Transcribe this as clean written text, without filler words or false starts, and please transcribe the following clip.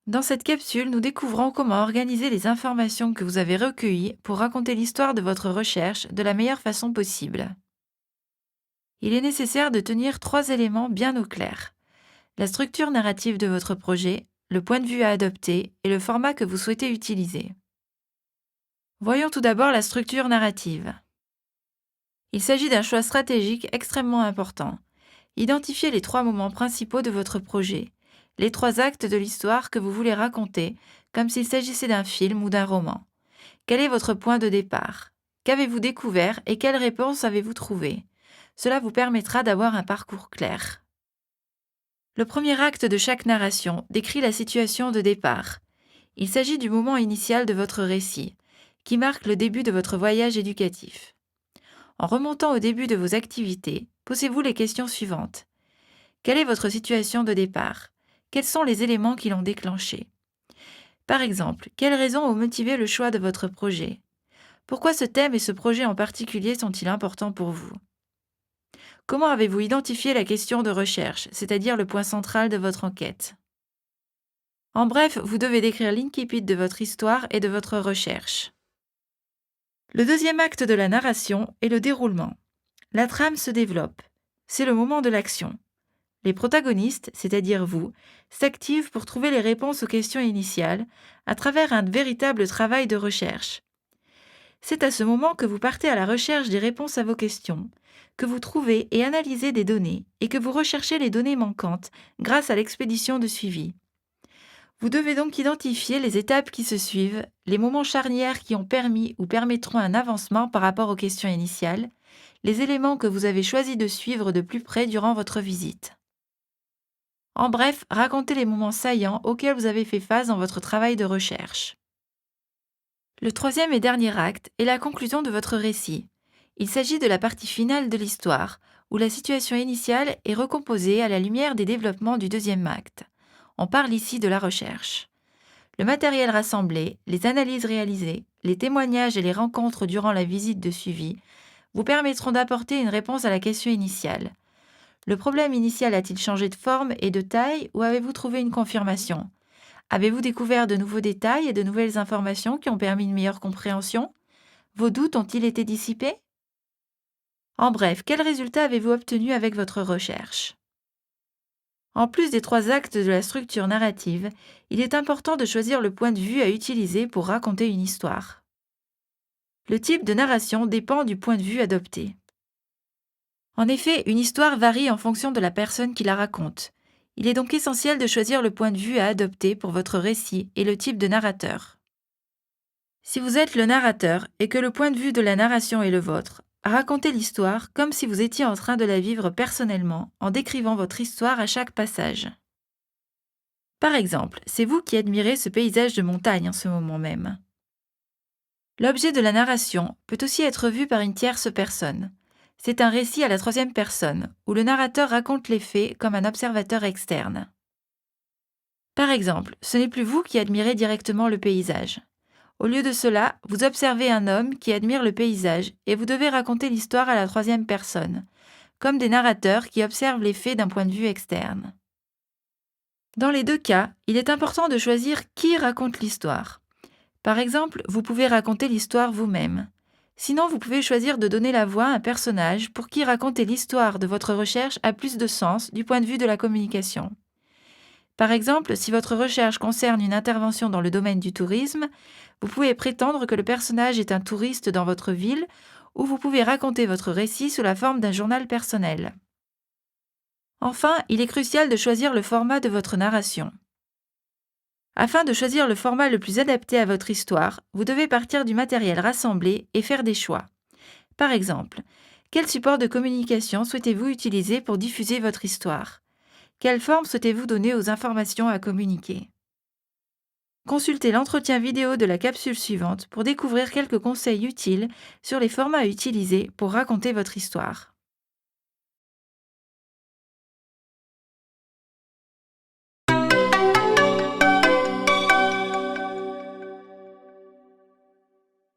Dans cette capsule, nous découvrons comment organiser les informations que vous avez recueillies pour raconter l'histoire de votre recherche de la meilleure façon possible. Il est nécessaire de tenir trois éléments bien au clair: la structure narrative de votre projet, le point de vue à adopter et le format que vous souhaitez utiliser. Voyons tout d'abord la structure narrative. Il s'agit d'un choix stratégique extrêmement important. Identifiez les trois moments principaux de votre projet, les trois actes de l'histoire que vous voulez raconter, comme s'il s'agissait d'un film ou d'un roman. Quel est votre point de départ? Qu'avez-vous découvert et quelles réponses avez-vous trouvées? Cela vous permettra d'avoir un parcours clair. Le premier acte de chaque narration décrit la situation de départ. Il s'agit du moment initial de votre récit, qui marque le début de votre voyage éducatif. En remontant au début de vos activités, posez-vous les questions suivantes. Quelle est votre situation de départ? Quels sont les éléments qui l'ont déclenché? Par exemple, quelles raisons ont motivé le choix de votre projet? Pourquoi ce thème et ce projet en particulier sont-ils importants pour vous? Comment avez-vous identifié la question de recherche, c'est-à-dire le point central de votre enquête? En bref, vous devez décrire l'incipit de votre histoire et de votre recherche. Le deuxième acte de la narration est le déroulement. La trame se développe. C'est le moment de l'action. Les protagonistes, c'est-à-dire vous, s'activent pour trouver les réponses aux questions initiales à travers un véritable travail de recherche. C'est à ce moment que vous partez à la recherche des réponses à vos questions, que vous trouvez et analysez des données et que vous recherchez les données manquantes grâce à l'expédition de suivi. Vous devez donc identifier les étapes qui se suivent, les moments charnières qui ont permis ou permettront un avancement par rapport aux questions initiales, les éléments que vous avez choisi de suivre de plus près durant votre visite. En bref, racontez les moments saillants auxquels vous avez fait face dans votre travail de recherche. Le troisième et dernier acte est la conclusion de votre récit. Il s'agit de la partie finale de l'histoire, où la situation initiale est recomposée à la lumière des développements du deuxième acte. On parle ici de la recherche. Le matériel rassemblé, les analyses réalisées, les témoignages et les rencontres durant la visite de suivi vous permettront d'apporter une réponse à la question initiale. Le problème initial a-t-il changé de forme et de taille ou avez-vous trouvé une confirmation? Avez-vous découvert de nouveaux détails et de nouvelles informations qui ont permis une meilleure compréhension? Vos doutes ont-ils été dissipés? En bref, quels résultats avez-vous obtenus avec votre recherche? En plus des trois actes de la structure narrative, il est important de choisir le point de vue à utiliser pour raconter une histoire. Le type de narration dépend du point de vue adopté. En effet, une histoire varie en fonction de la personne qui la raconte. Il est donc essentiel de choisir le point de vue à adopter pour votre récit et le type de narrateur. Si vous êtes le narrateur et que le point de vue de la narration est le vôtre, racontez l'histoire comme si vous étiez en train de la vivre personnellement en décrivant votre histoire à chaque passage. Par exemple, c'est vous qui admirez ce paysage de montagne en ce moment même. L'objet de la narration peut aussi être vu par une tierce personne. C'est un récit à la troisième personne, où le narrateur raconte les faits comme un observateur externe. Par exemple, ce n'est plus vous qui admirez directement le paysage. Au lieu de cela, vous observez un homme qui admire le paysage et vous devez raconter l'histoire à la troisième personne, comme des narrateurs qui observent les faits d'un point de vue externe. Dans les deux cas, il est important de choisir qui raconte l'histoire. Par exemple, vous pouvez raconter l'histoire vous-même. Sinon, vous pouvez choisir de donner la voix à un personnage pour qui raconter l'histoire de votre recherche a plus de sens du point de vue de la communication. Par exemple, si votre recherche concerne une intervention dans le domaine du tourisme, vous pouvez prétendre que le personnage est un touriste dans votre ville ou vous pouvez raconter votre récit sous la forme d'un journal personnel. Enfin, il est crucial de choisir le format de votre narration. Afin de choisir le format le plus adapté à votre histoire, vous devez partir du matériel rassemblé et faire des choix. Par exemple, quel support de communication souhaitez-vous utiliser pour diffuser votre histoire? Quelle forme souhaitez-vous donner aux informations à communiquer? Consultez l'entretien vidéo de la capsule suivante pour découvrir quelques conseils utiles sur les formats à utiliser pour raconter votre histoire.